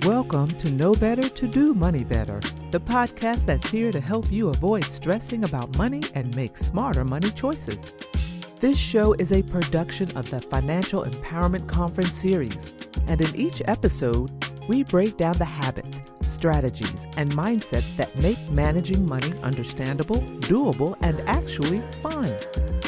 Welcome to Know Better to Do Money Better, the podcast that's here to help you avoid stressing about money and make smarter money choices. This show is a production of the Financial Empowerment Conference series, and in each episode, we break down the habits, strategies, and mindsets that make managing money understandable, doable, and actually fun.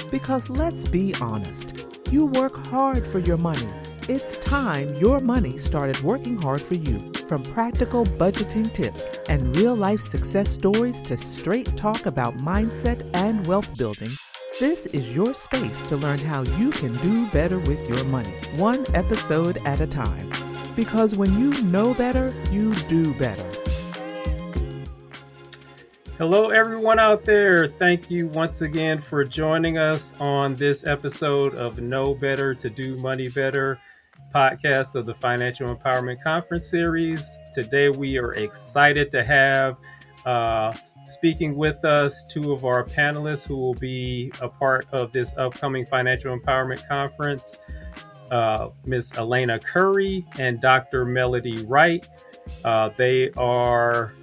Because let's be honest, you work hard for your money. It's time your money started working hard for you. From practical budgeting tips and real-life success stories to straight talk about mindset and wealth building, this is your space to learn how you can do better with your money, one episode at a time. Because when you know better, you do better. Hello, everyone out there. Thank you once again for joining us on this episode of Know Better to Do Money Better podcast of the Financial Empowerment Conference series. Today, we are excited to have speaking with us two of our panelists who will be a part of this upcoming Financial Empowerment Conference, Ms. Elena Curry and Dr. Melody Wright. They are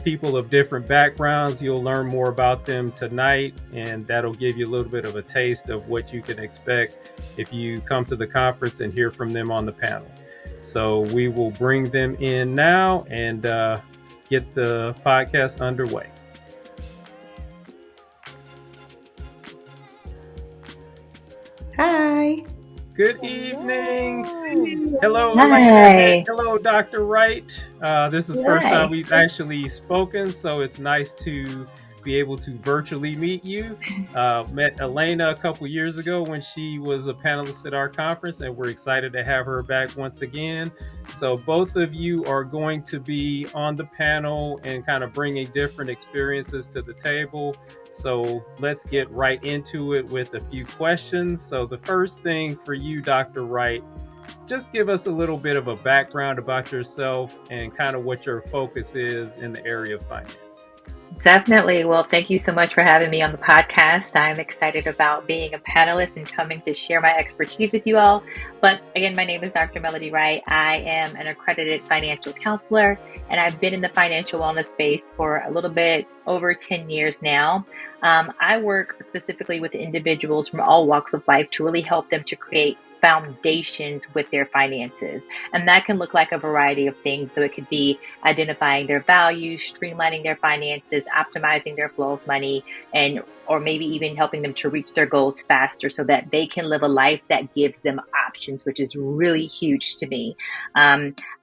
people of different backgrounds. You'll learn more about them tonight, and that'll give you a little bit of a taste of what you can expect if you come to the conference and hear from them on the panel. So we will bring them in now and get the podcast underway. Hi. Good evening. Hello, Hi. Elena. Hello, Dr. Wright. This is the first Hi. time we've actually spoken, so it's nice to be able to virtually meet you. Met Elena a couple years ago when she was a panelist at our conference, and we're excited to have her back once again. So both of you are going to be on the panel and kind of bringing different experiences to the table. So let's get right into it with a few questions. So the first thing for you, Dr. Wright, just give us a little bit of a background about yourself and kind of what your focus is in the area of finance. Definitely. Well, thank you so much for having me on the podcast. I'm excited about being a panelist and coming to share my expertise with you all. But again, my name is Dr. Melody Wright. I am an accredited financial counselor, and I've been in the financial wellness space for a little bit over 10 years now. I work specifically with individuals from all walks of life to really help them to create foundations with their finances. And that can look like a variety of things. So it could be identifying their values, streamlining their finances, optimizing their flow of money, or maybe even helping them to reach their goals faster so that they can live a life that gives them options, which is really huge to me.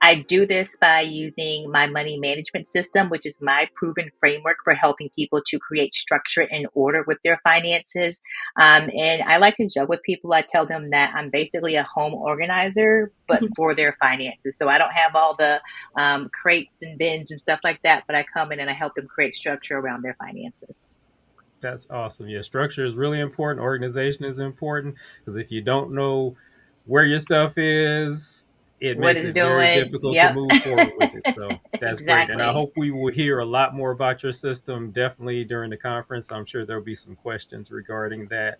I do this by using my money management system, which is my proven framework for helping people to create structure and order with their finances. And I like to joke with people. I tell them that I'm basically a home organizer, but for their finances. So I don't have all the crates and bins and stuff like that, but I come in and I help them create structure around their finances. That's awesome. Yeah, structure is really important. Organization is important because if you don't know where your stuff is, it makes it very difficult to move forward with it. So that's great. And I hope we will hear a lot more about your system definitely during the conference. I'm sure there'll be some questions regarding that.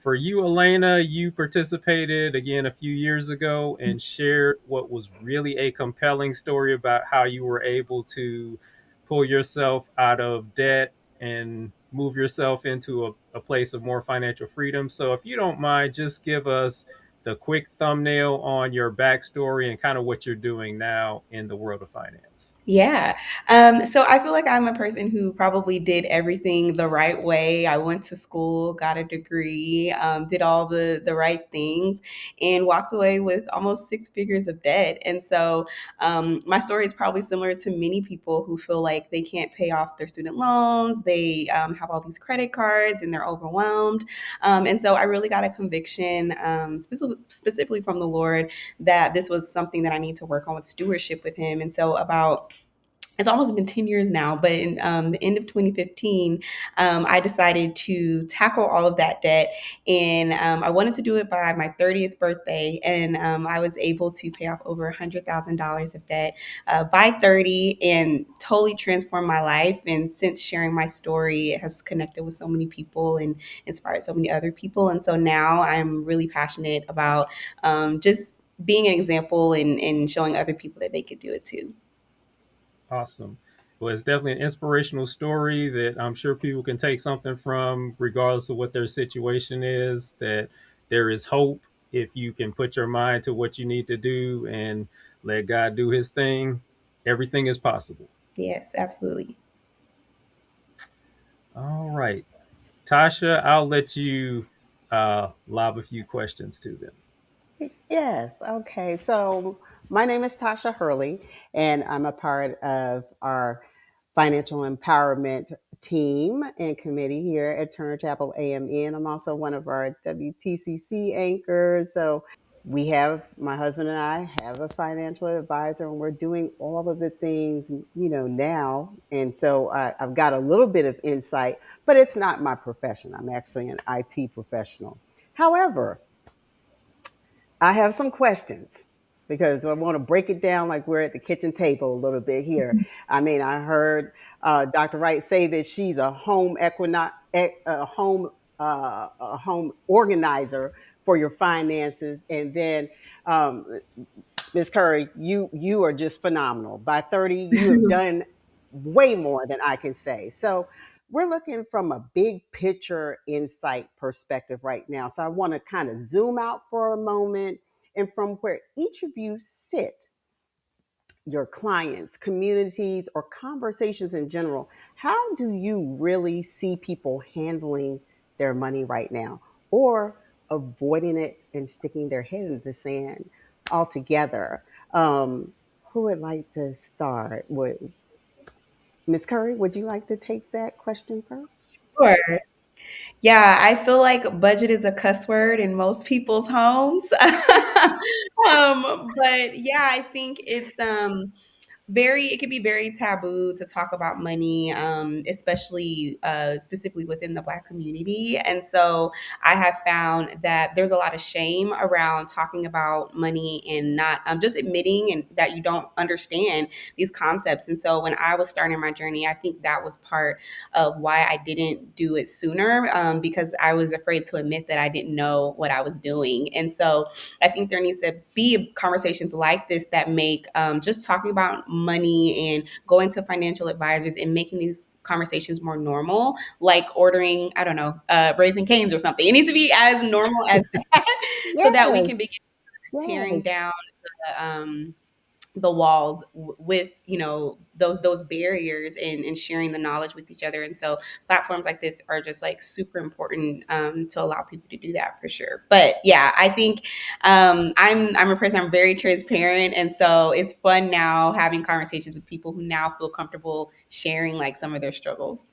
For you, Elena, you participated again a few years ago and shared what was really a compelling story about how you were able to pull yourself out of debt and move yourself into a place of more financial freedom. So if you don't mind, just give us the quick thumbnail on your backstory and kind of what you're doing now in the world of finance. Yeah. So I feel like I'm a person who probably did everything the right way. I went to school, got a degree, did all the right things, and walked away with almost 6 figures of debt. And so my story is probably similar to many people who feel like they can't pay off their student loans. They have all these credit cards and they're overwhelmed. And so I really got a conviction specifically from the Lord that this was something that I need to work on with stewardship with him. And so it's almost been 10 years now, but in the end of 2015, I decided to tackle all of that debt. And I wanted to do it by my 30th birthday. And I was able to pay off over $100,000 of debt by 30 and totally transform my life. And since sharing my story, it has connected with so many people and inspired so many other people. And so now I'm really passionate about just being an example and showing other people that they could do it too. Awesome. Well, it's definitely an inspirational story that I'm sure people can take something from, regardless of what their situation is, that there is hope if you can put your mind to what you need to do and let God do his thing. Everything is possible. Yes, absolutely. All right. Tasha, I'll let you lob a few questions to them. Yes. Okay. So my name is Tasha Hurley, and I'm a part of our financial empowerment team and committee here at Turner Chapel AME. I'm also one of our WTCC anchors. So we have, my husband and I have a financial advisor, and we're doing all of the things, now. And so I've got a little bit of insight, but it's not my profession. I'm actually an IT professional. However, I have some questions because I want to break it down like we're at the kitchen table a little bit here. I mean, I heard Dr. Wright say that she's a a home organizer for your finances, and then Ms. Curry, you are just phenomenal. By 30, you have done way more than I can say. So we're looking from a big picture insight perspective right now. So I want to kind of zoom out for a moment, and from where each of you sit, your clients, communities, or conversations in general, how do you really see people handling their money right now, or avoiding it and sticking their head in the sand altogether? Who would like to start? Ms. Curry, would you like to take that question first? Sure. Yeah, I feel like budget is a cuss word in most people's homes. But yeah, I think it's it can be very taboo to talk about money, especially specifically within the Black community. And so I have found that there's a lot of shame around talking about money and not just admitting and that you don't understand these concepts. And so when I was starting my journey, I think that was part of why I didn't do it sooner, because I was afraid to admit that I didn't know what I was doing. And so I think there needs to be conversations like this that make just talking about money and going to financial advisors and making these conversations more normal, like ordering, I don't know, Raising Cane's or something. It needs to be as normal as that so that we Yes, can begin tearing yes. down the walls with those barriers and sharing the knowledge with each other. And so platforms like this are just like super important to allow people to do that for sure. But yeah, I think I'm a person, I'm very transparent, and so it's fun now having conversations with people who now feel comfortable sharing like some of their struggles.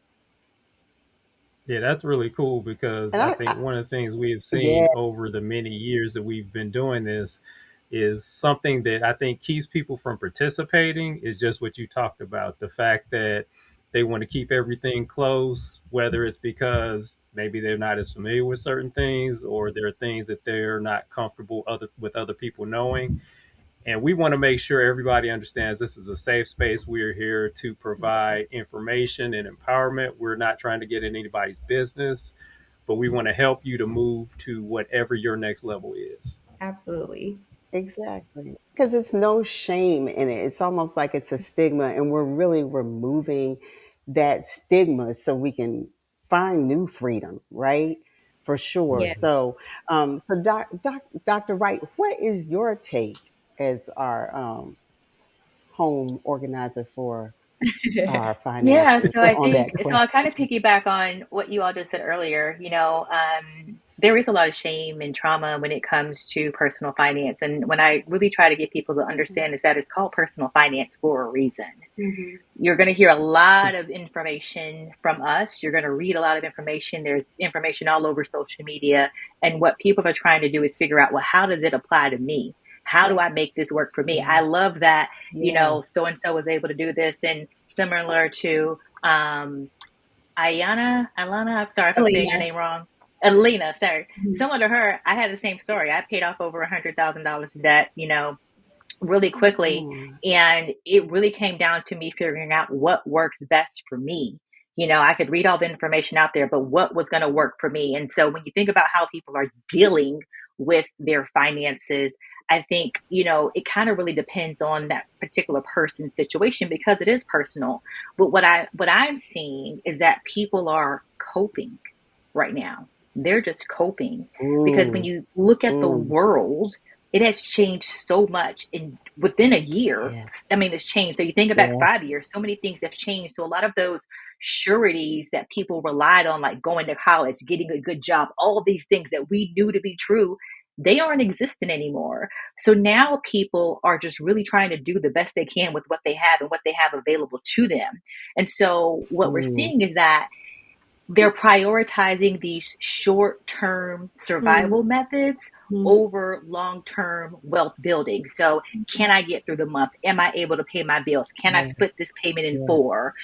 Yeah, that's really cool because And I think one of the things we have yeah, seen over the many years that we've been doing this is something that I think keeps people from participating is just what you talked about. The fact that they want to keep everything close, whether it's because maybe they're not as familiar with certain things or there are things that they're not comfortable with other people knowing. And we want to make sure everybody understands this is a safe space. We're here to provide information and empowerment. We're not trying to get in anybody's business, but we want to help you to move to whatever your next level is. Absolutely. exactly. Because it's no shame in it. It's almost like it's a stigma, and we're really removing that stigma so we can find new freedom, right? For sure. Yeah. Dr. Wright, what is your take as our home organizer for our Yeah, finances so I on that think so. I'll kind question? of piggyback on what you all just said earlier. There is a lot of shame and trauma when it comes to personal finance, and when I really try to get people to understand is that it's called personal finance for a reason. Hmm. You're going to hear a lot of information from us. You're going to read a lot of information. There's information all over social media, and what people are trying to do is figure out, well, how does it apply to me? How do I make this work for me? Yeah. I love that, Yeah. so and so was able to do this. And similar to Alana, I'm sorry if I'm saying your Alina. name wrong. Alina, sorry. Mhm. Similar to her, I had the same story. I paid off over $100,000 of debt, really quickly. Mm. And it really came down to me figuring out what works best for me. I could read all the information out there, but what was going to work for me? And so when you think about how people are dealing with their finances, I think, it kind of really depends on that particular person's situation because it is personal. But what I'm seeing is that people are coping right now. They're just coping because when Mm, you look at the mm, world, it has changed so much in within a year. yes, I mean, it's changed. So you think about yes. 5 years, so many things have changed. So a lot of those sureties that people relied on, like going to college, getting a good job, all these things that we knew to be true, they aren't existent anymore. So now people are just really trying to do the best they can with what they have and what they have available to them. And so what we're Mm, seeing is that they're prioritizing these short-term survival Mhm. methods over long-term wealth building. So, can I get through the month? Am I able to pay my bills? Can I yes, split this payment in yes. four?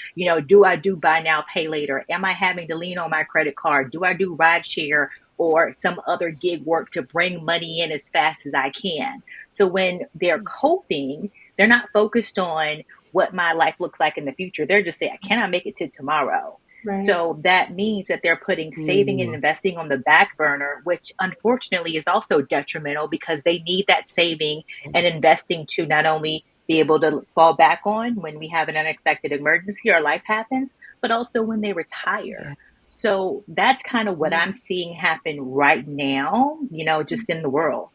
Do I do buy now, pay later? Am I having to lean on my credit card? Do I do ride share or some other gig work to bring money in as fast as I can? So when they're coping, they're not focused on what my life looks like in the future. They're just saying, can I make it to tomorrow? Right. So that means that they're putting saving and Mm, investing on the back burner, which unfortunately is also detrimental because they need that saving and yes, investing to not only be able to fall back on when we have an unexpected emergency or life happens, but also when they retire. yes. So that's kind of what Mm. I'm seeing happen right now, just in the world.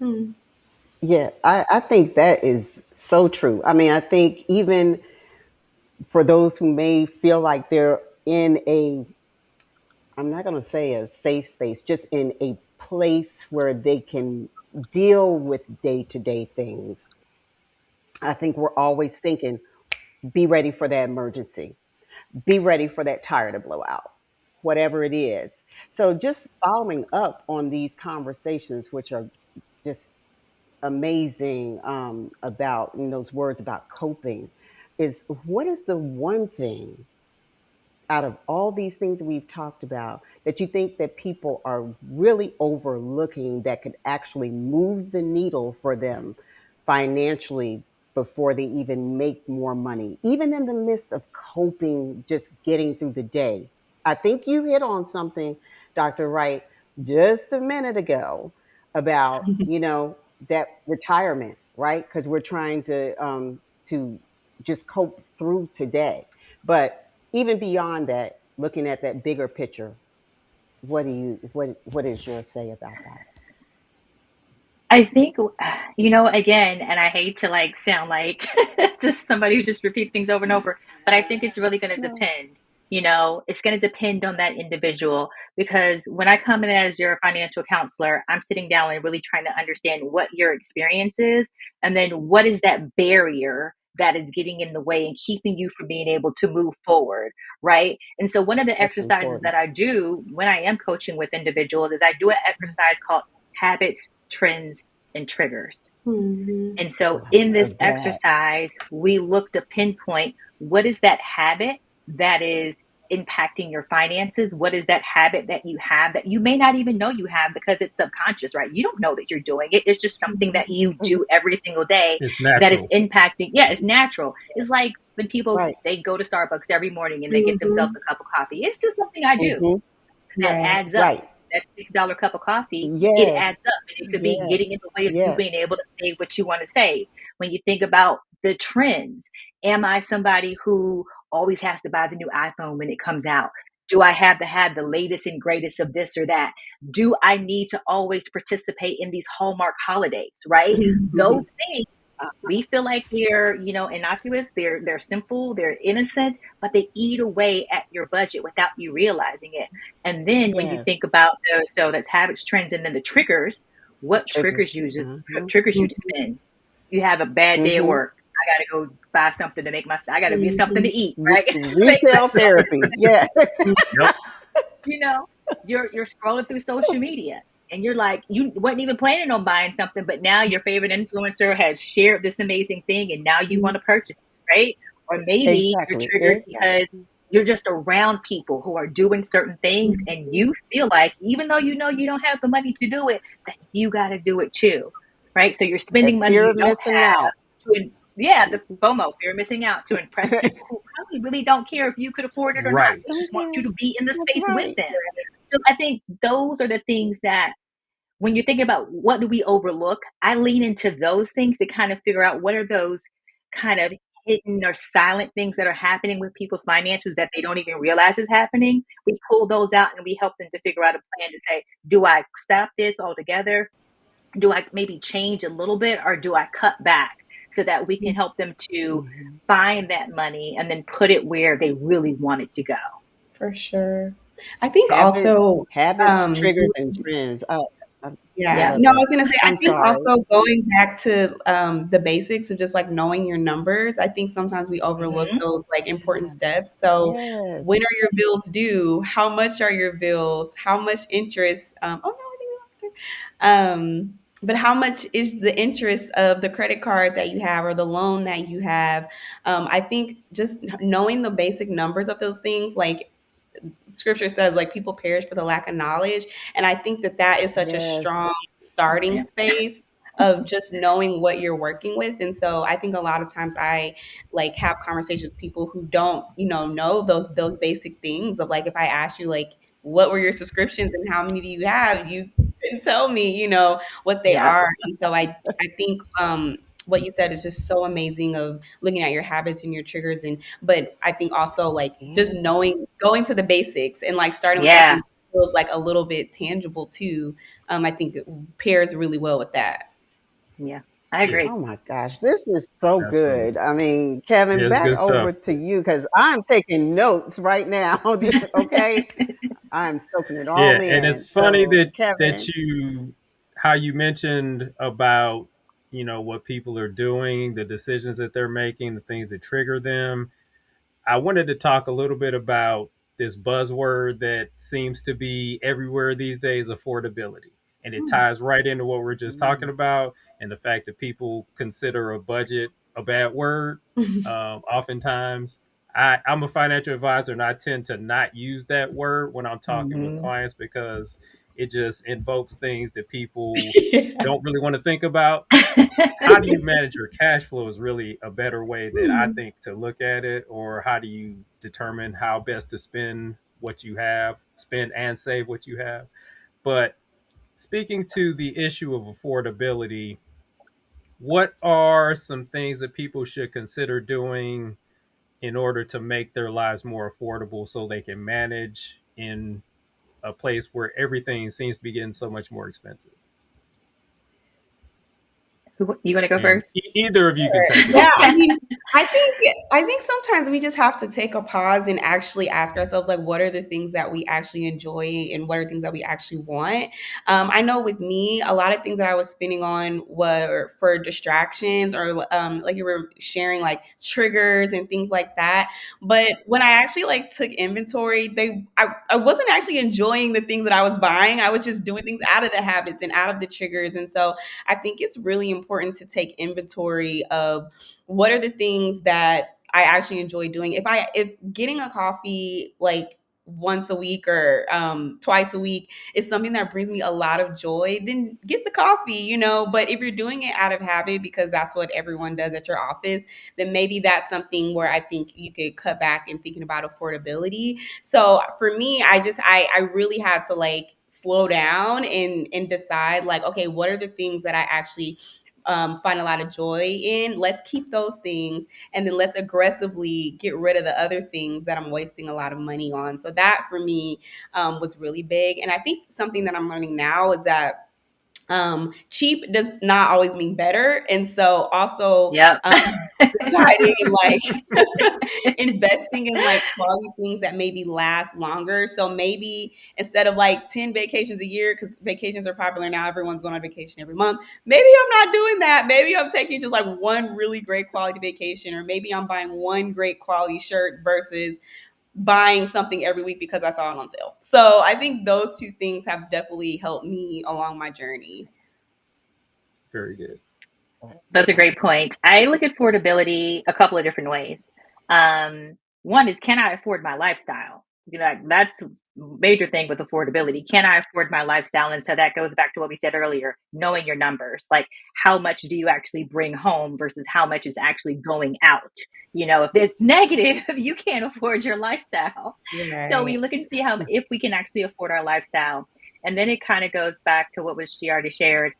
Mm. Yeah, I think that is so true. I mean, I think even for those who may feel like they're in a, I'm not going to say a safe space, just in a place where they can deal with day to day things. I think we're always thinking, be ready for that emergency, be ready for that tire to blow out, whatever it is. So just following up on these conversations, which are just amazing, about those words about coping, is what is the one thing out of all these things we've talked about that you think that people are really overlooking that could actually move the needle for them financially before they even make more money, even in the midst of coping, just getting through the day? I think you hit on something, Dr. Wright, just a minute ago about, that retirement, right? Because we're trying to just cope through today. But even beyond that, looking at that bigger picture, what is your say about that? I think, again, and I hate to like sound like just somebody who just repeats things over and over, but I think it's really going to No. depend. It's going to depend on that individual because when I come in as your financial counselor, I'm sitting down and really trying to understand what your experience is and then what is that barrier that is getting in the way and keeping you from being able to move forward, right? And so one of the That's exercises important. that I do when I am coaching with individuals is I do an exercise called habits, trends, and triggers. Mhm. And so Oh, I in this love that. exercise, we look to pinpoint what is that habit that is impacting your finances? What is that habit that you have that you may not even know you have because it's subconscious, right? You don't know that you're doing it. It's just something that Mhm. you Mhm. do every single day It's that is natural. impacting. Yeah, it's natural. It's like when people Right. they go to Starbucks every morning and they get themselves Mhm. a cup of coffee. It's just something I do Hmm. that Right. adds up. Right. That $6 cup of coffee, it adds Yes. up. And it could be getting Yes. in the way of you being Yes. able to save what you want to save. When you think about the trends, am I somebody who always has to buy the new iPhone when it comes out? Do I have the latest and greatest of this or that? Do I need to always participate in these Hallmark holidays, right? Those Mhm. things we feel like they're, innocuous, they're simple, they're innocent, but they eat away at your budget without you realizing it. And then when you think Yes. about those, so that's habits, trends, and then the triggers, what Triggers. triggers you to Mhm. spend? You have a bad day at Hmm. work. I gotta go buy something to make I gotta get something to Mhm. eat, right? Make Retail myself therapy. Yeah. Yep. you know, you're scrolling through social media and you're like, you wasn't even planning on buying something, but now your favorite influencer has shared this amazing thing and now you want to purchase it, right? Or maybe you're Exactly. triggered because Exactly. you're just around people who are doing certain things and Mhm. you feel like, even though you know you don't have the money to do it, that you got to do it too, right? So you're spending That money fear you of don't missing have out. yeah, the FOMO, fear of missing out, to impress people who probably really don't care if you could afford it or not. They Right. just want you Okay. to be in the That's space with right. them. So I think those are the things that when you're thinking about what do we overlook, I lean into those things to kind of figure out what are those kind of hidden or silent things that are happening with people's finances that they don't even realize is happening. We pull those out and we help them to figure out a plan to say, do I stop this altogether? Do I maybe change a little bit, or do I cut back so that we can help them to Mhm. find that money and then put it where they really want it to go? For sure. I think Habits, also, habits, triggers, and trends. I yeah. Yeah. love No, I that. was gonna say, I I'm think sorry. also going back to the basics of just like knowing your numbers, I think sometimes we overlook Hmm. those like important Yes. steps. So Yes. when are your bills due? How much are your bills? How much interest? Oh no, I think we lost her. But how much is the interest of the credit card that you have or the loan that you have? I think just knowing the basic numbers of those things, like scripture says, like people perish for the lack of knowledge. And I think that that is such a Yes. strong starting Yeah. space of just knowing what you're working with. And so I think a lot of times I like have conversations with people who don't, know those basic things of like, if I ask you like, what were your subscriptions and how many do you have? You couldn't tell me, what they Yep. are. And so I think what you said is just so amazing of looking at your habits and your triggers. And but I think also like just And knowing, going to the basics and like starting with Yeah. something that feels like a little bit tangible too. I think it pairs really well with that. Yeah. I Yeah, agree. oh my gosh, this is so absolutely. good. I mean, Yeah, Kevin, it's back good over stuff. to you because I'm taking notes right now. Okay. I'm soaking it Yeah, all and in. it's funny So, that Kevin, you how you mentioned about what people are doing, the decisions that they're making, the things that trigger them. I wanted to talk a little bit about this buzzword that seems to be everywhere these days, affordability. And it ties right into what we're just talking mm, about, and the fact that people consider a budget a bad word. Oftentimes, I'm a financial advisor and I tend to not use that word when I'm talking with Hmm. clients because it just invokes things that people Yeah. don't really want to think about. How do you manage your cash flow is really a better way that I Hmm. think to look at it. Or how do you determine how best to spend what you have, spend and save what you have? But speaking to the issue of affordability, what are some things that people should consider doing in order to make their lives more affordable so they can manage in a place where everything seems to be getting so much more expensive? You want to go And first? either of you can take it. Yeah, It's I fine. mean, I think sometimes we just have to take a pause and actually ask ourselves like, what are the things that we actually enjoy and what are things that we actually want. I know with me, a lot of things that I was spending on were for distractions or like you were sharing like triggers and things like that. But when I actually like took inventory, I wasn't actually enjoying the things that I was buying. I was just doing things out of the habits and out of the triggers. And so I think it's really important to take inventory of what are the things that I actually enjoy doing. If getting a coffee like once a week or twice a week is something that brings me a lot of joy, then get the coffee. But if you're doing it out of habit because that's what everyone does at your office, then maybe that's something where I think you could cut back in thinking about affordability. So for me, I really had to like slow down and decide like, okay, what are the things that I actually find a lot of joy in? Let's keep those things, and then let's aggressively get rid of the other things that I'm wasting a lot of money on. So that for me was really big. And I think something that I'm learning now is that cheap does not always mean better. And so also Yep. deciding like investing in like quality things that maybe last longer. So maybe instead of like 10 vacations a year, because vacations are popular now, everyone's going on vacation every month. Maybe I'm not doing that. Maybe I'm taking just like one really great quality vacation, or maybe I'm buying one great quality shirt versus buying something every week because I saw it on sale. So I think those two things have definitely helped me along my journey. Very good. That's a great point. I look at affordability a couple of different ways. One is, can I afford my lifestyle? That's a major thing with affordability. Can I afford my lifestyle? And so that goes back to what we said earlier, knowing your numbers. Like, how much do you actually bring home versus how much is actually going out? If it's negative, you can't afford your lifestyle. So we Right. look and see how if we can actually afford our lifestyle. And then it kind of goes back to what was she already shared.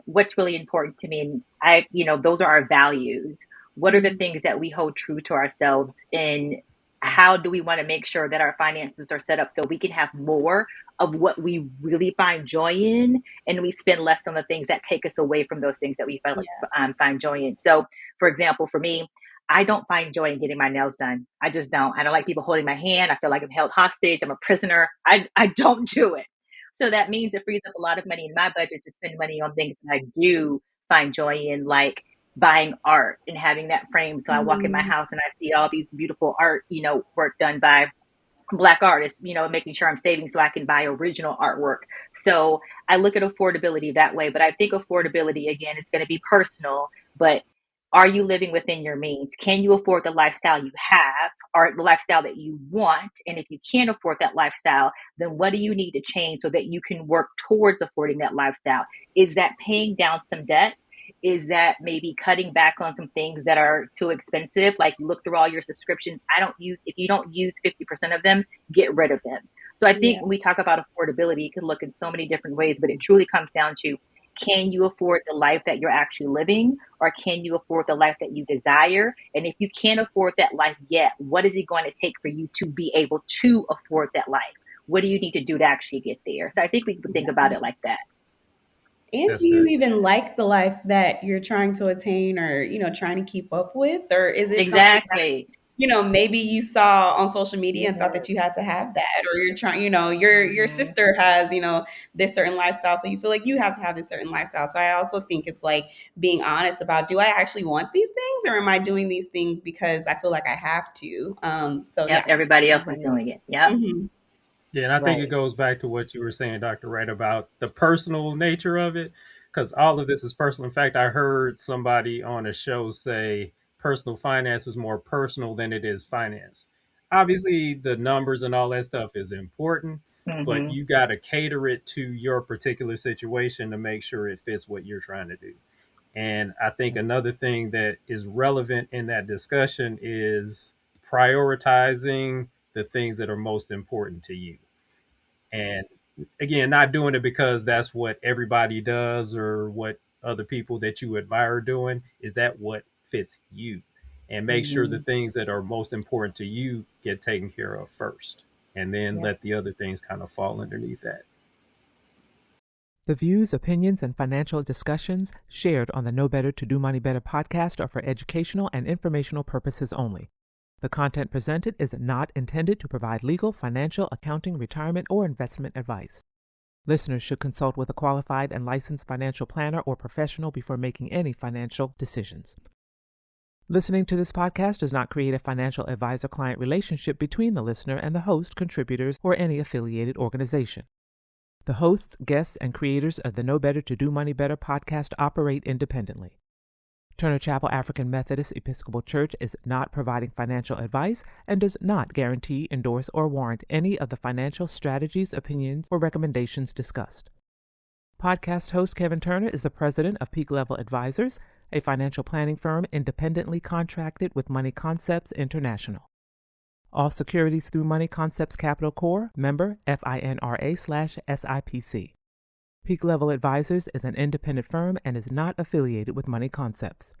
What's really important to me, and those are our values. What are the Mhm. things that we hold true to ourselves, and how do we want to make sure that our finances are set up so we can have more of what we really find joy in, and we spend less on the things that take us away from those things that we Yeah. find joy in. So, for example, for me, I don't find joy in getting my nails done. I just don't. I don't like people holding my hand. I feel like I'm held hostage. I'm a prisoner. I don't do it. So that means it frees up a lot of money in my budget to spend money on things that I do find joy in, like buying art and having that frame. So I walk in my Mhm. house and I see all these beautiful art, work done by Black artists, making sure I'm saving so I can buy original artwork. So I look at affordability that way, but I think affordability, again, it's going to be personal, but are you living within your means? Can you afford the lifestyle you have or the lifestyle that you want? And if you can't afford that lifestyle, then what do you need to change so that you can work towards affording that lifestyle? Is that paying down some debt? Is that maybe cutting back on some things that are too expensive? Like, you look through all your subscriptions. If you don't use 50% of them, get rid of them. So I think Yeah. when we talk about affordability, it can look in so many different ways, but it truly comes down to, can you afford the life that you're actually living, or can you afford the life that you desire? And if you can't afford that life yet, what is it going to take for you to be able to afford that life? What do you need to do to actually get there? So I think we can think about it like that. And That's do you good. even like the life that you're trying to attain or, trying to keep up with? Or is it something that, Exactly. maybe you saw on social media and thought Hmm. that you had to have that? Or you're trying, your Hmm. sister has, this certain lifestyle. So you feel like you have to have this certain lifestyle. So I also think it's like being honest about, do I actually want these things, or am I doing these things because I feel like I have to? So Yep. yeah. Everybody else is Right. doing it. Yep. Hmm. Yeah, and I think it Right. goes back to what you were saying, Dr. Wright, about the personal nature of it, because all of this is personal. In fact, I heard somebody on a show say personal finance is more personal than it is finance. Obviously, the numbers and all that stuff is important, but Hmm. you got to cater it to your particular situation to make sure it fits what you're trying to do. And I think another thing that is relevant in that discussion is prioritizing the things that are most important to you. And again, not doing it because that's what everybody does or what other people that you admire are doing. Is that what fits you? And make sure the Hmm. things that are most important to you get taken care of first, and then Yep. let the other things kind of fall underneath that. The views, opinions, and financial discussions shared on the Know Better to Do Money Better podcast are for educational and informational purposes only. The content presented is not intended to provide legal, financial, accounting, retirement, or investment advice. Listeners should consult with a qualified and licensed financial planner or professional before making any financial decisions. Listening to this podcast does not create a financial advisor-client relationship between the listener and the host, contributors, or any affiliated organization. The hosts, guests, and creators of the Know Better to Do Money Better podcast operate independently. Turner Chapel African Methodist Episcopal Church is not providing financial advice and does not guarantee, endorse, or warrant any of the financial strategies, opinions, or recommendations discussed. Podcast host Kevin Turner is the president of Peak Level Advisors, a financial planning firm independently contracted with Money Concepts International. All securities through Money Concepts Capital Corp., member FINRA/SIPC. Peak Level Advisors is an independent firm and is not affiliated with Money Concepts.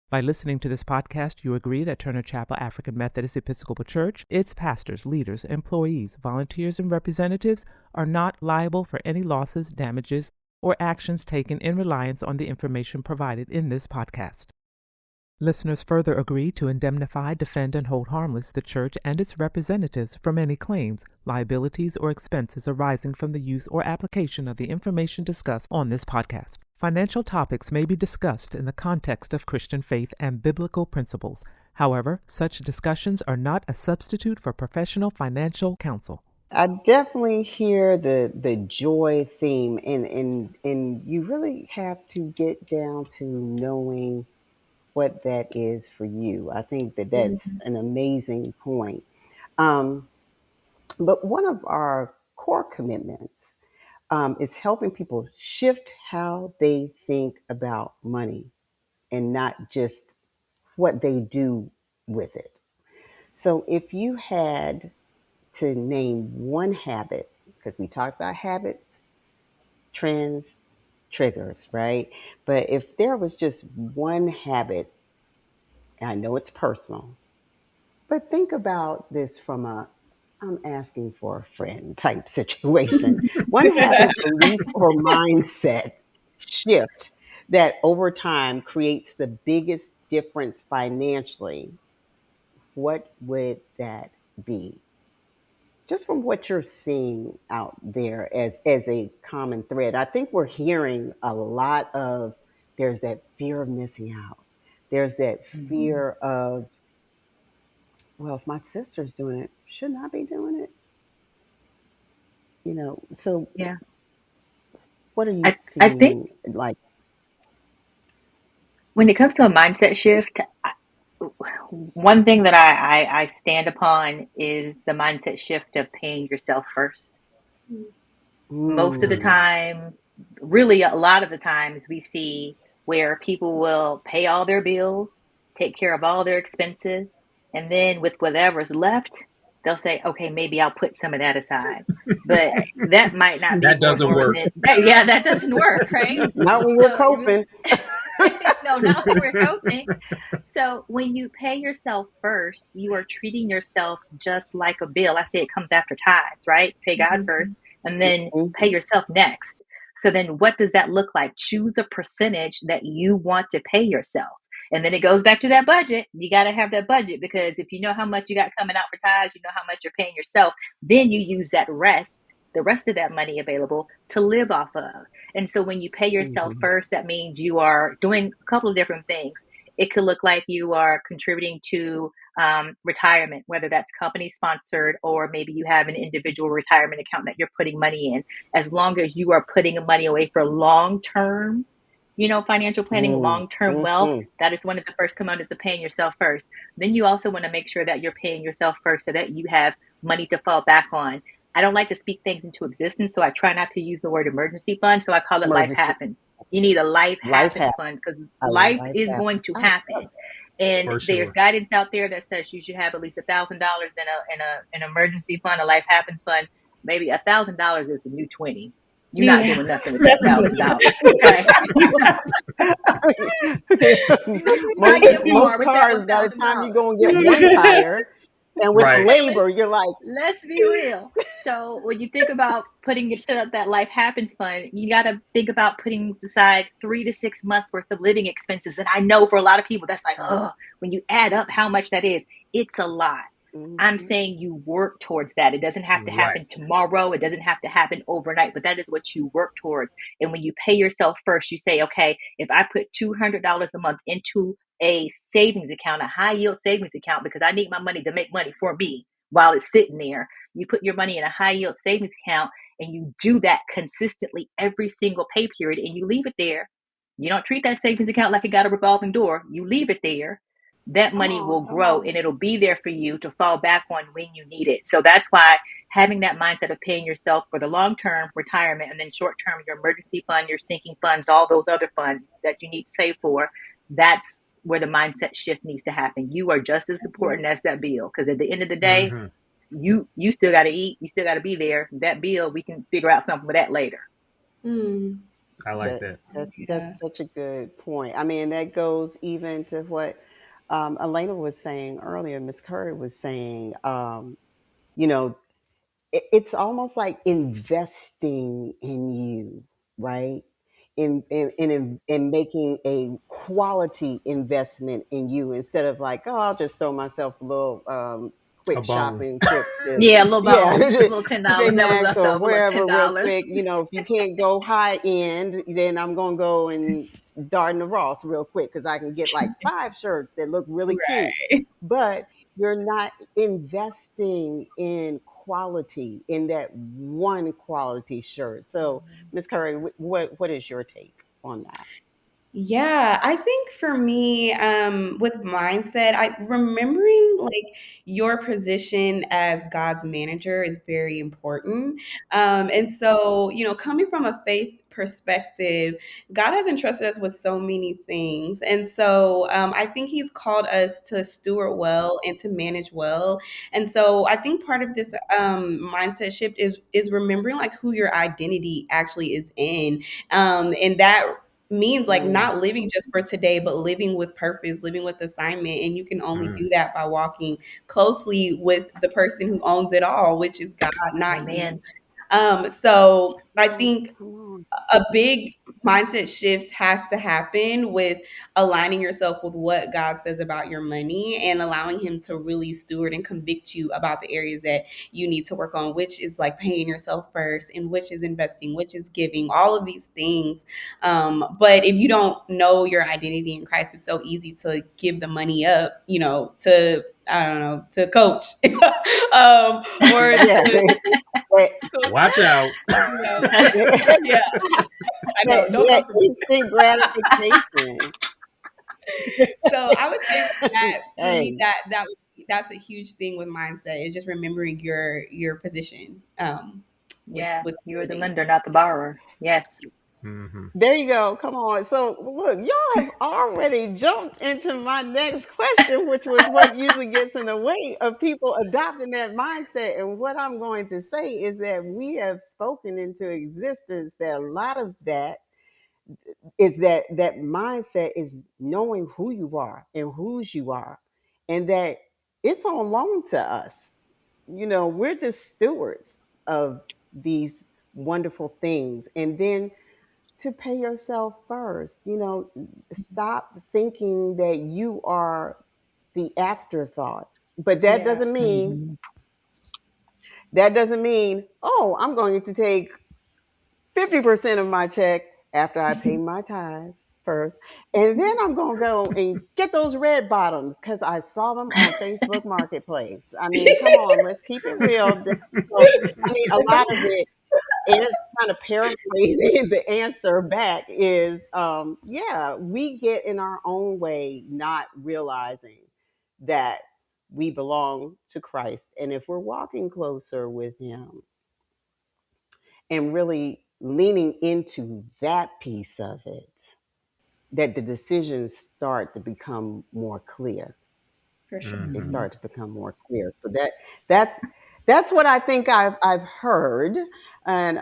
By listening to this podcast, you agree that Turner Chapel African Methodist Episcopal Church, its pastors, leaders, employees, volunteers, and representatives are not liable for any losses, damages, or actions taken in reliance on the information provided in this podcast. Listeners further agree to indemnify, defend, and hold harmless the church and its representatives from any claims, liabilities, or expenses arising from the use or application of the information discussed on this podcast. Financial topics may be discussed in the context of Christian faith and biblical principles. However, such discussions are not a substitute for professional financial counsel. I definitely hear the joy theme, and you really have to get down to knowing what that is for you. I think that that's Mhm. an amazing point. Um, but one of our core commitments is helping people shift how they think about money and not just what they do with it. So if you had to name one habit, because we talked about habits, trends, triggers, right? But if there was just one habit, and I know it's personal, but think about this from a I'm asking for a friend type situation. One habit, belief, or mindset shift that over time creates the biggest difference financially, what would that be? Just from what you're seeing out there as a common thread. I think we're hearing a lot of there's that fear of missing out. There's that fear of, well, if my sister's doing it, shouldn't I be doing it? So Yeah. what are you I think seeing? Like, when it comes to a mindset shift, one thing that I stand upon is the mindset shift of paying yourself first. Most of the mm, time, really a lot of the times, we see where people will pay all their bills, take care of all their expenses, and then with whatever's left, they'll say, okay, maybe I'll put some of that aside. But that might not be That more doesn't important work. than that. Yeah, that doesn't work, right? not when we're So it really, coping. no, not when we're coping. So when you pay yourself first, you are treating yourself just like a bill. I say it comes after tithes, right? Pay God first and then pay Mhm. yourself next. So then what does that look like? Choose a percentage that you want to pay yourself. And then it goes back to that budget. You got to have that budget, because if you know how much you got coming out for tithes, you know how much you're paying yourself, then you use the rest of that money available to live off of. And so when you pay yourself Mhm. first, that means you are doing a couple of different things. It could look like you are contributing to retirement, whether that's company sponsored or maybe you have an individual retirement account that you're putting money in. As long as you are putting money away for long term, financial planning, Mm, long term wealth, mhm. that is one of the first commandments of paying yourself first. Then you also want to make sure that you're paying yourself first so that you have money to fall back on. I don't like to speak things into existence, so I try not to use the word emergency fund. So I call it life Emergency happens. You need a life life happens happens. fund, because A life life is going happens. to I love happen. And For there's sure. guidance out there that says you should have at least $1,000 in an emergency fund, a life happens fund. Maybe $1,000 is a new 20. You're not Yeah. doing nothing with that $1,000. Okay. You might most get more most with that cars, by the time you $1,000. go and get one tire, and with Right. Okay, labor, you're like, let's be real. So when you think about putting it to that life happens fund, you got to think about putting aside 3 to 6 months worth of living expenses. And I know for a lot of people, that's like, oh, when you add up how much that is, it's a lot. I'm mhm, saying you work towards that. It doesn't have to Right. happen tomorrow. It doesn't have to happen overnight, but that is what you work towards. And when you pay yourself first, you say, okay, if I put $200 a month into a savings account, a high yield savings account, because I need my money to make money for me while it's sitting there, you put your money in a high yield savings account and you do that consistently every single pay period and you leave it there. You don't treat that savings account like it got a revolving door. You leave it there, that come money on, will come grow on. and it'll be there for you to fall back on when you need it. So that's why having that mindset of paying yourself for the long term retirement and then short term, your emergency fund, your sinking funds, all those other funds that you need to save for, that's where the mindset shift needs to happen. You are just as important as that bill, because at the end of the day, Hmm. you still got to eat, you still got to be there. That bill, we can figure out something with that later. Mm, I like That that. that's yeah. such a good point. I mean, that goes even to what Elena was saying earlier. Miss Curry was saying, you know, it's almost like investing in you, right? In making a quality investment in you instead of like, oh, I'll just throw myself a little A quick bone. shopping trip to, Yeah, a little yeah, bone, a little TJ $10 that was Maxx left or over, a little wherever real $10. quick. If you can't go high end, then I'm gonna go and dart the Ross real quick because I can get like 5 shirts that look really cute. Right. But you're not investing in quality in that one quality shirt. So, Miss Curry, what is your take on that? Yeah, I think for me, with mindset, I remembering like your position as God's manager is very important. And so, coming from a faith perspective, God has entrusted us with so many things. And so I think he's called us to steward well and to manage well. And so I think part of this mindset shift is remembering like who your identity actually is in. And that means like not living just for today, but living with purpose, living with assignment. And you can only do that by walking closely with the person who owns it all, which is God, not you. So I think a big mindset shift has to happen with aligning yourself with what God says about your money and allowing him to really steward and convict you about the areas that you need to work on, which is like paying yourself first and which is investing, which is giving, all of these things. But if you don't know your identity in Christ, it's so easy to give the money up, to I don't know, to coach, or watch out. Yeah, I know. Don't come for me. Instant gratification. So I would say that for me, that's a huge thing with mindset is just remembering your position. With you're the lender, not the borrower. Yes. Mm-hmm. There you go. Come on. So look, y'all have already jumped into my next question, which was what usually gets in the way of people adopting that mindset. And what I'm going to say is that we have spoken into existence that a lot of that is that mindset is knowing who you are and whose you are, and that it's on loan to us. We're just stewards of these wonderful things. And then to pay yourself first, stop thinking that you are the afterthought. But that doesn't mean, oh, I'm going to take 50% of my check after I pay my tithes first. And then I'm going to go and get those red bottoms because I saw them on Facebook Marketplace. I mean, come on, let's keep it real. A lot of it is kind of paraphrasing the answer back is, we get in our own way, not realizing that we belong to Christ. And if we're walking closer with him, and really leaning into that piece of it, that the decisions start to become more clear. For sure. They start to become more clear. So that's what I think I've heard. And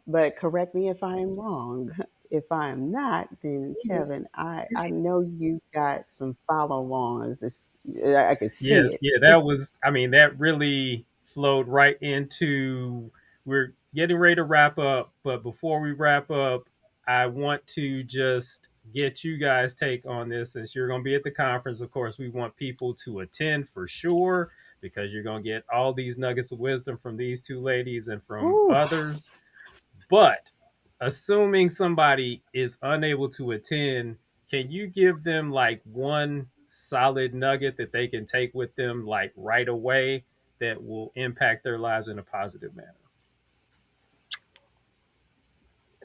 but correct me if I am wrong. If I am not, then Kevin, I know you got some follow-ons. I could see it. Yeah, that really flowed right into, we're getting ready to wrap up, but before we wrap up, I want to just get you guys' take on this. Since you're going to be at the conference, of course, we want people to attend for sure, because you're going to get all these nuggets of wisdom from these two ladies and from others. But assuming somebody is unable to attend, can you give them like one solid nugget that they can take with them like right away that will impact their lives in a positive manner?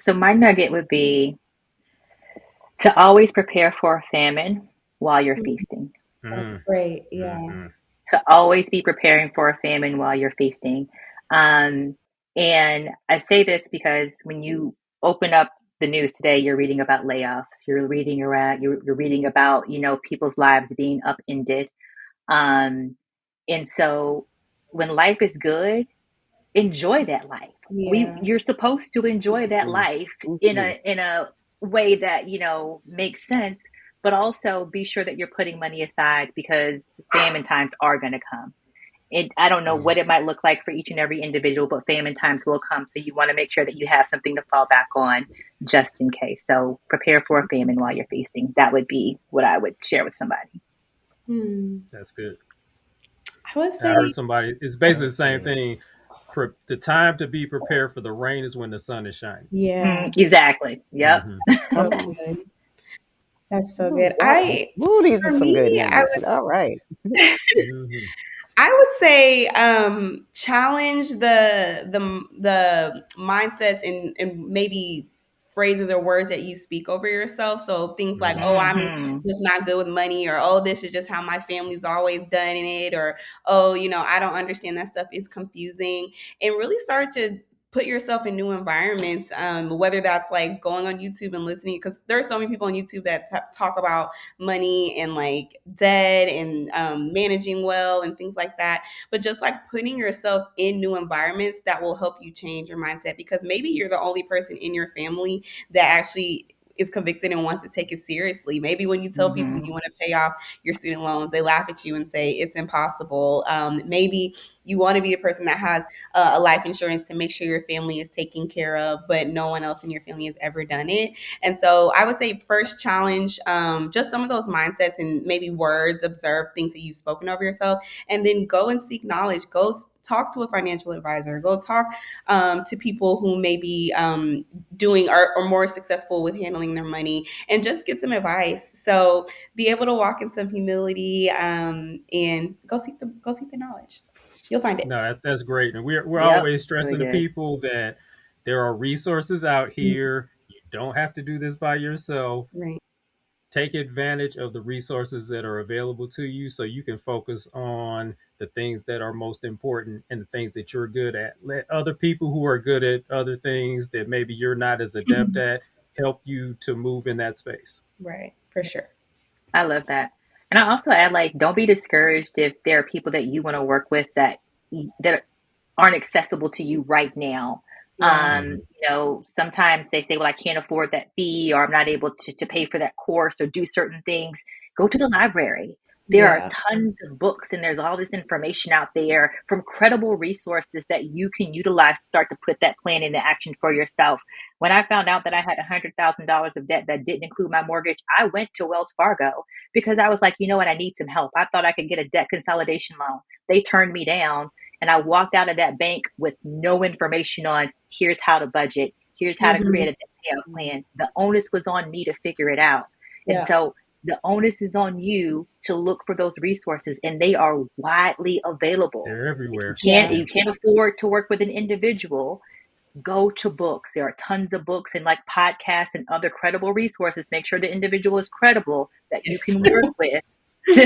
So my nugget would be to always prepare for a famine while you're feasting. That's great. Yeah. To always be preparing for a famine while you're feasting. And I say this because when you open up the news today, you're reading about layoffs. You're reading about, people's lives being upended. And so when life is good, enjoy that life. Yeah. You're supposed to enjoy that life in a way that, makes sense, but also be sure that you're putting money aside because famine times are going to come. I don't know what it might look like for each and every individual, but famine times will come. So you want to make sure that you have something to fall back on just in case. So prepare for a famine while you're feasting. That would be what I would share with somebody. That's good. I would say I heard somebody, it's basically the same thing. The time to be prepared for the rain is when the sun is shining. Yeah. Exactly. Yep. So good. That's so good. These are some good nuggets. All right. I would say challenge the mindsets and maybe phrases or words that you speak over yourself. So things like, oh, I'm just not good with money, or oh, this is just how my family's always done it, or oh, I don't understand that stuff is confusing, and really start to put yourself in new environments, whether that's like going on YouTube and listening, because there are so many people on YouTube that talk about money and like debt and managing well and things like that. But just like putting yourself in new environments that will help you change your mindset, because maybe you're the only person in your family that actually is convicted and wants to take it seriously. Maybe when you tell people you want to pay off your student loans, they laugh at you and say it's impossible. Maybe you want to be a person that has a life insurance to make sure your family is taken care of, but no one else in your family has ever done it. And so I would say first challenge just some of those mindsets and maybe words, observe things that you've spoken over yourself, and then go and seek knowledge. Go talk to a financial advisor. Go talk to people who may be doing or more successful with handling their money, and just get some advice. So be able to walk in some humility and go seek the knowledge. You'll find it. No, that's great. And we're Yep. always stressing Really to good. people that there are resources out here. You don't have to do this by yourself. Right. Take advantage of the resources that are available to you so you can focus on the things that are most important and the things that you're good at. Let other people who are good at other things that maybe you're not as adept at help you to move in that space. Right. For sure. I love that. And I also add, like, don't be discouraged if there are people that you want to work with that aren't accessible to you right now. Yeah. Sometimes they say, well, I can't afford that fee, or I'm not able to pay for that course or do certain things. Go to the library. There are Yeah. tons of books and there's all this information out there from credible resources that you can utilize to start to put that plan into action for yourself. When I found out that I had $100,000 of debt that didn't include my mortgage, I went to Wells Fargo because I was like, you know what, I need some help. I thought I could get a debt consolidation loan. They turned me down, and I walked out of that bank with no information on here's how to budget, here's how to create a debt payoff plan. The onus was on me to figure it out. And Yeah. so the onus is on you to look for those resources, and they are widely available. They're everywhere. Yeah. You can't afford to work with an individual. Go to books. There are tons of books and like podcasts and other credible resources. Make sure the individual is credible that you Yes. can work with to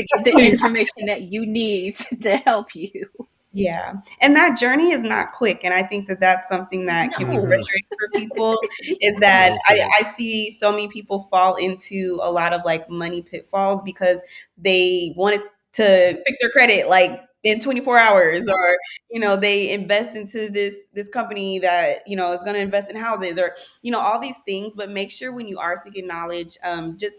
get the information that you need to help you. Yeah. And that journey is not quick. And I think that that's something that can be No. frustrating for people, is that Well said. I see so many people fall into a lot of like money pitfalls because they wanted to fix their credit like in 24 hours, or they invest into this company that is going to invest in houses, or all these things. But make sure when you are seeking knowledge, just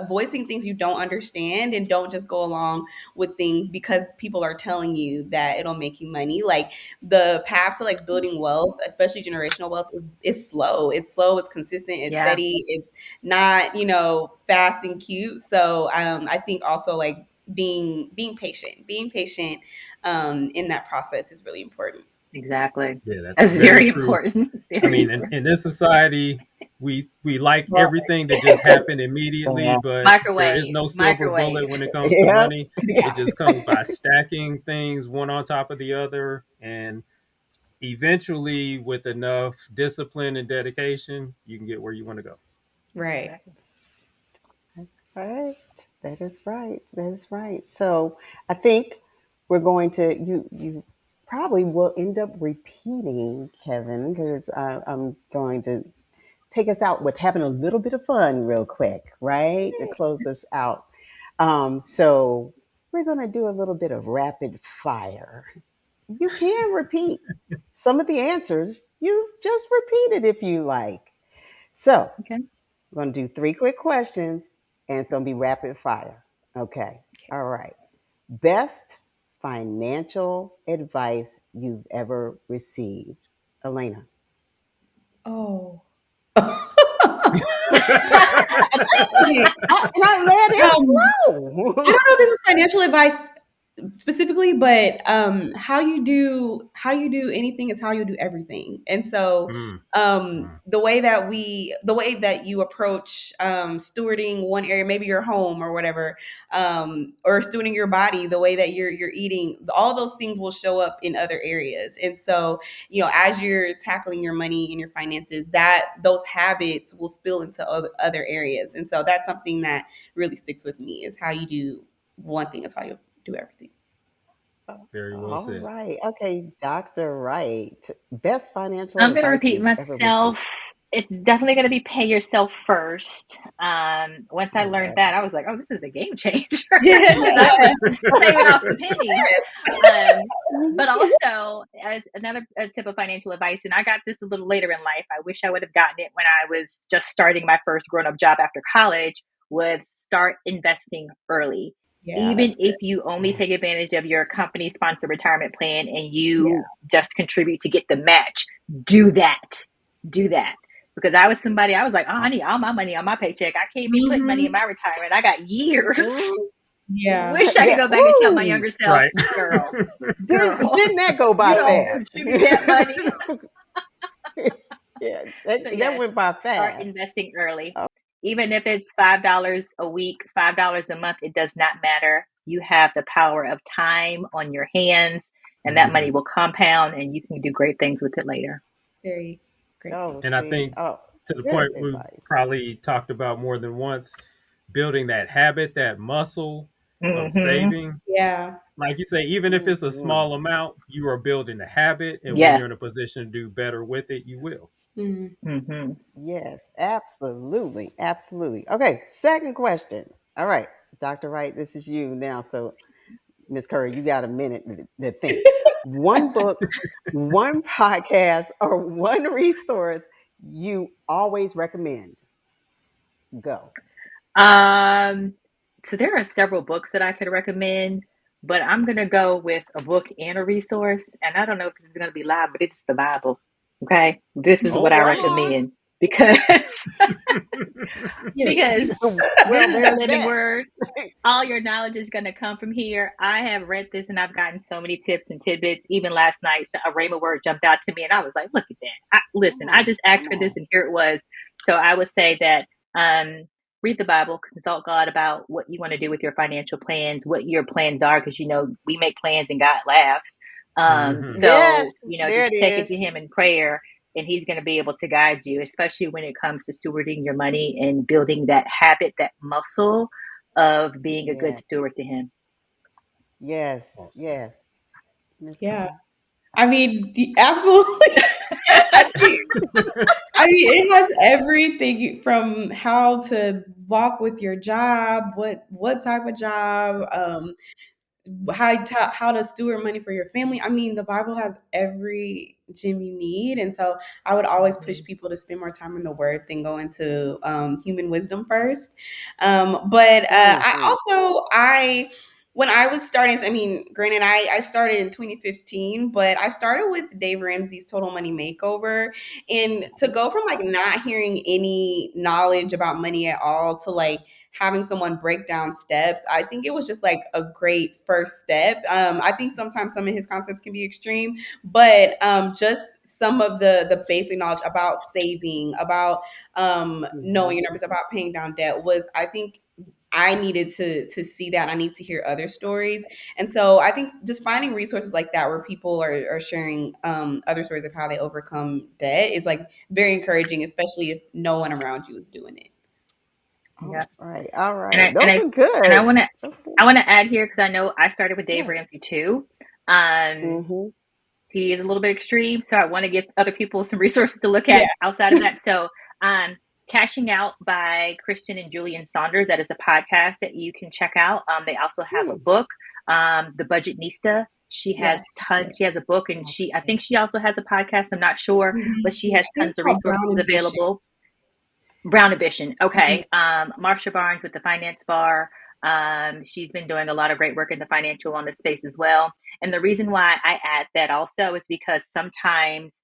voicing things you don't understand, and don't just go along with things because people are telling you that it'll make you money. Like, the path to like building wealth, especially generational wealth, is slow. It's slow, it's consistent, it's Yeah, steady, it's not fast and cute. So I think also like being patient in that process is really important. exactly. Yeah, that's That's very very true. important. I Very mean, important. in this society, we like Right. everything to just happen immediately, Yeah. but there is Microwave, no silver bullet microwave. when it comes to Yep. money. It just comes by stacking things one on top of the other, and eventually, with enough discipline and dedication, you can get where you want to go. Right. Exactly. Right. That is right. That is right. So I think we're going to you probably will end up repeating, Kevin, because I'm going to take us out with having a little bit of fun real quick, right? To close us out. So we're going to do a little bit of rapid fire. You can repeat some of the answers. You've just repeated if you like. So Okay. we're going to do 3 quick questions, and it's going to be rapid fire. Okay. All right. Best financial advice you've ever received, Elena. Oh. And I let it I flow. don't know if this is financial advice specifically, but how you do anything is how you do everything. And so Mm, mm. the way that you approach stewarding one area, maybe your home or whatever, or stewarding your body, the way that you're eating, all those things will show up in other areas. And so as you're tackling your money and your finances, that those habits will spill into other areas. And so that's something that really sticks with me, is how you do one thing is how you do everything. Very well All said. right. Okay, Dr. Wright. Best financial I'm going to advice repeat you've ever received. myself. It's definitely going to be pay yourself first. Once I All learned right. that, I was like, oh, this is a game changer because I Yeah. was saving off the pennies. Um, but also, as another tip of financial advice, and I got this a little later in life. I wish I would have gotten it when I was just starting my first grown up job after college, would start investing early. Yeah, Even that's good. if you only Yeah. take advantage of your company sponsored retirement plan and Yeah. you just contribute to get the match, do that. Do that. Because I was somebody, I was like, oh, I need all my money on my paycheck. I can't be putting money Hmm. in my retirement. I got years. Mhm. Yeah. Wish I could Yeah. go back and tell my Ooh. younger self, Right. girl, Didn't that go you by don't fast? contribute that money. Yeah, So that yes, went by start fast. investing early. Oh, Even if it's $5 a week, $5 a month, it does not matter. You have the power of time on your hands, and that Mhm. money will compound and you can do great things with it later. Very great oh, point. And I see. think Oh, to the good point we've advice. probably talked about more than once, building that habit, that muscle of Mm-hmm. saving. Yeah. Like you say, even if it's a Hmm. small amount, you are building a habit. And when Yes. you're in a position to do better with it, you will. Mhm. Mm-hmm. Yes, absolutely. Absolutely. Okay, second question. All right, Dr. Wright, this is you now. So, Miss Curry, you got a minute to think. One book, one podcast, or one resource you always recommend. Go. Um, so there are several books that I could recommend, but I'm gonna go with a book and a resource. And I don't know if this is gonna be live, but it's the Bible. Okay, this is what All I right. recommend because Period. because this Well, is the there's living that. word. All your knowledge is going to come from here. I have read this and I've gotten so many tips and tidbits. Even last night, a Rhema word jumped out to me, and I was like, "Look at that! Listen, Come I on, just asked come for this, on. and here it was." So I would say that read the Bible, consult God about what you want to do with your financial plans, what your plans are, because we make plans and God laughs. Hmm. Yes, there Just it take it is. to Him in prayer, and He's going to be able to guide you, especially when it comes to stewarding your money and building that habit, that muscle of being a good Yeah. steward to Him. Yes, Awesome. yes. Miss Yeah. Curry. I mean, absolutely. I think it has everything from how to walk with your job, what type of job, how to steward money for your family. I mean, the Bible has every gem you need, and so I would always push Mhm. people to spend more time in the Word than go into human wisdom first. But I Hmm. also I when I was starting, I mean, granted, I started in 2015, but I started with Dave Ramsey's Total Money Makeover, and to go from like not hearing any knowledge about money at all to like having someone break down steps, I think it was just like a great first step. I think sometimes some of his concepts can be extreme, but just some of the basic knowledge about saving, about Hmm. knowing your numbers, about paying down debt was, I think, I needed to see that. I need to hear other stories. And so I think just finding resources like that where people are sharing other stories of how they overcome debt is like very encouraging, especially if no one around you is doing it. Yeah. All right, all And right. I and Those I are and I good. want to Those are good. I want to add here because I know I started with Dave Yes. Ramsey too. Um, Hmm. he is a little bit extreme, so I want to give other people some resources to look Yeah. at outside of that. So, Cashing Out by Christian and Julian Saunders, that is a podcast that you can check out. They also have a Hmm. book, The Budgetnista. She has Yes. tons. She has a book, and I think she also has a podcast. I'm not sure, but she Yeah, has I think tons it's of called resources Brown Ambition. available. Brown Ambition. Mhm. Okay. Marsha Barnes with the Finance Bar. She's been doing a lot of great work in the financial wellness space as well. And the reason why I add that also is because sometimes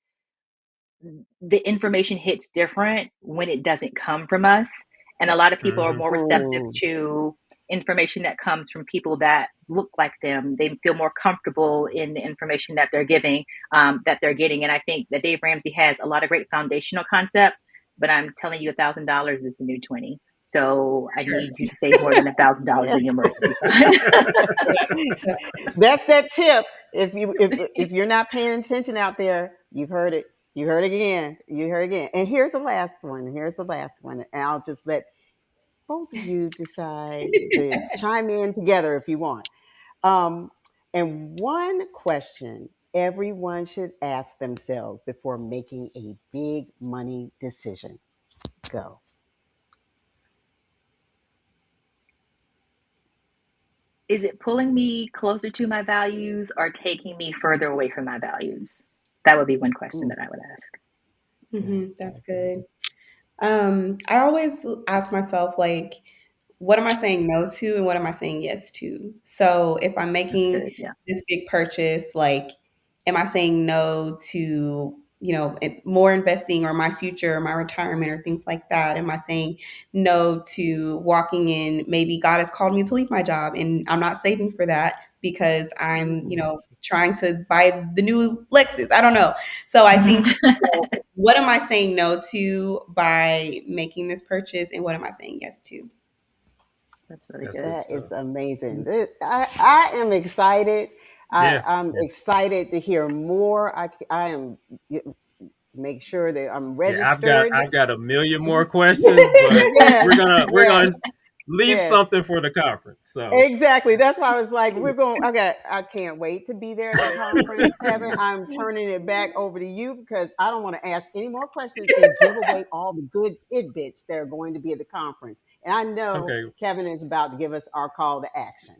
the information hits different when it doesn't come from us. And a lot of people are Hmm. more receptive Hmm. to information that comes from people that look like them. They feel more comfortable in the information that they're giving, that they're getting. And I think that Dave Ramsey has a lot of great foundational concepts, but I'm telling you, $1,000 is the new 20. So I Sure. need you to save more than $1,000 Yeah. in your emergency fund. So, That's that tip. If you're not paying attention out there, you've heard it. You heard it again. You heard it again. And here's the last one. Here's the last one. And I'll just let both of you decide to chime in together if you want. Um, And one question everyone should ask themselves before making a big money decision. Go. Is it pulling me closer to my values or taking me further away from my values? That would be one question that I would ask. That's good. I always ask myself, like, what am I saying no to and what am I saying yes to? So if I'm That's making good. Yeah. this big purchase, like, am I saying no to, more investing or my future or my retirement or things like that? Am I saying no to walking in? Maybe God has called me to leave my job and I'm not saving for that because I'm, trying to buy the new Lexus. I don't know. So I think, what am I saying no to by making this purchase and what am I saying yes to? That's really That's good. good That stuff. is amazing. I am excited. Yeah. I'm excited to hear more. I am make sure that I'm Yeah, registered. I've got a million more questions, but Yes, we're yes, gonna leave yes. something for the conference. So Exactly. That's why I was like, I can't wait to be there at the conference. Kevin, I'm turning it back over to you because I don't want to ask any more questions and give away all the good tidbits that are going to be at the conference. And I know okay. Kevin is about to give us our call to action.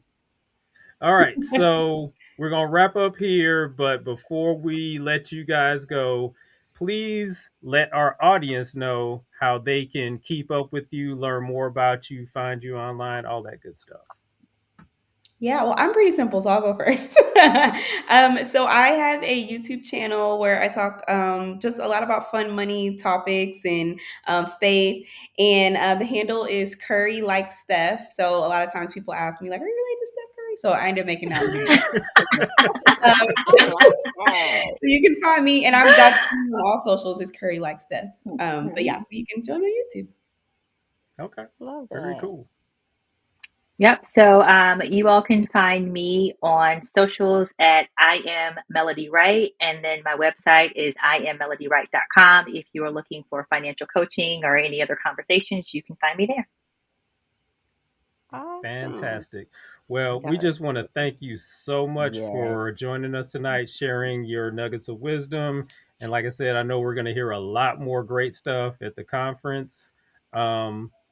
All right. So we're gonna wrap up here, but before we let you guys go, please let our audience know how they can keep up with you, learn more about you, find you online, all that good stuff. Yeah, well, I'm pretty simple, so I'll go first. So I have a YouTube channel where I talk just a lot about fun money topics and faith. And the handle is Curry Like Steph. So a lot of times people ask me, like, are you related to Steph Curry? So I end up making that one. I like that. So you can find me, and that's on all socials. It's Curry Like Steph. But yeah, you can join my YouTube. Okay. Love Very that. cool. Yep. So you all can find me on socials at I am Melody Wright. And then my website is IamMelodyWright.com. If you are looking for financial coaching or any other conversations, you can find me there. Awesome. Fantastic. Well, we Got it. just want to thank you so much Yes. for joining us tonight, sharing your nuggets of wisdom. And like I said, I know we're going to hear a lot more great stuff at the conference.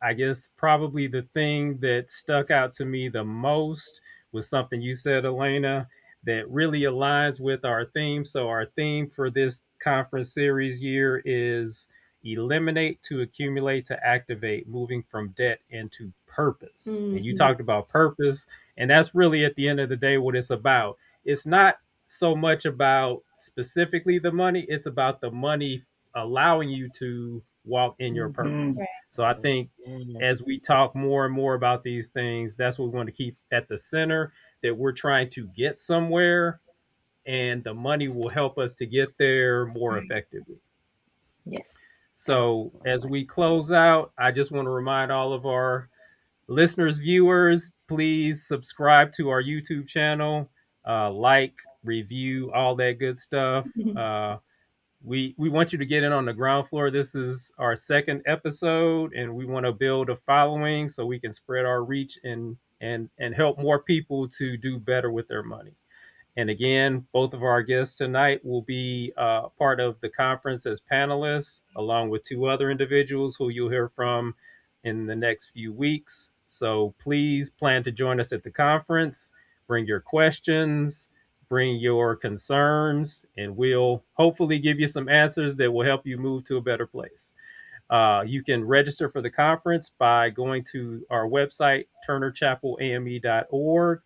I guess probably the thing that stuck out to me the most was something you said, Elena, that really aligns with our theme. So, our theme for this conference series year is eliminate to accumulate to activate, moving from debt into purpose. And you talked about purpose, and that's really at the end of the day what it's about. It's not so much about specifically the money, it's about the money allowing you to walk in your Mm-hmm. purpose. So I think as we talk more and more about these things, that's what we want to keep at the center, that we're trying to get somewhere and the money will help us to get there more effectively. Yes. So as we close out, I just want to remind all of our listeners, viewers, please subscribe to our YouTube channel, like, review, all that good stuff. We want you to get in on the ground floor. This is our second episode, and we want to build a following so we can spread our reach and help more people to do better with their money. And again, both of our guests tonight will be part of the conference as panelists, along with two other individuals who you'll hear from in the next few weeks. So please plan to join us at the conference. Bring your questions, bring your concerns, and we'll hopefully give you some answers that will help you move to a better place. You can register for the conference by going to our website, turnerchapelame.org,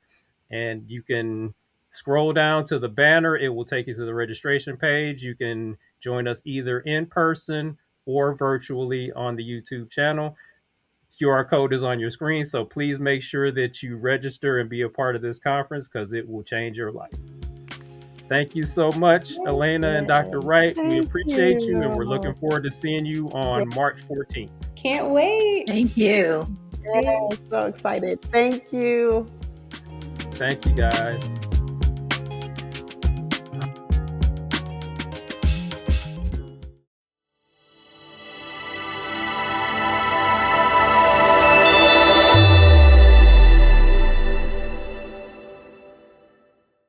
and you can scroll down to the banner. It will take you to the registration page. You can join us either in person or virtually on the YouTube channel. QR code is on your screen, so please make sure that you register and be a part of this conference because it will change your life. Thank you so much, Elena and Dr. Wright. We appreciate you, and we're looking forward to seeing you on March 14th. Can't wait. Thank you. Yeah, so excited. Thank you. Thank you, guys.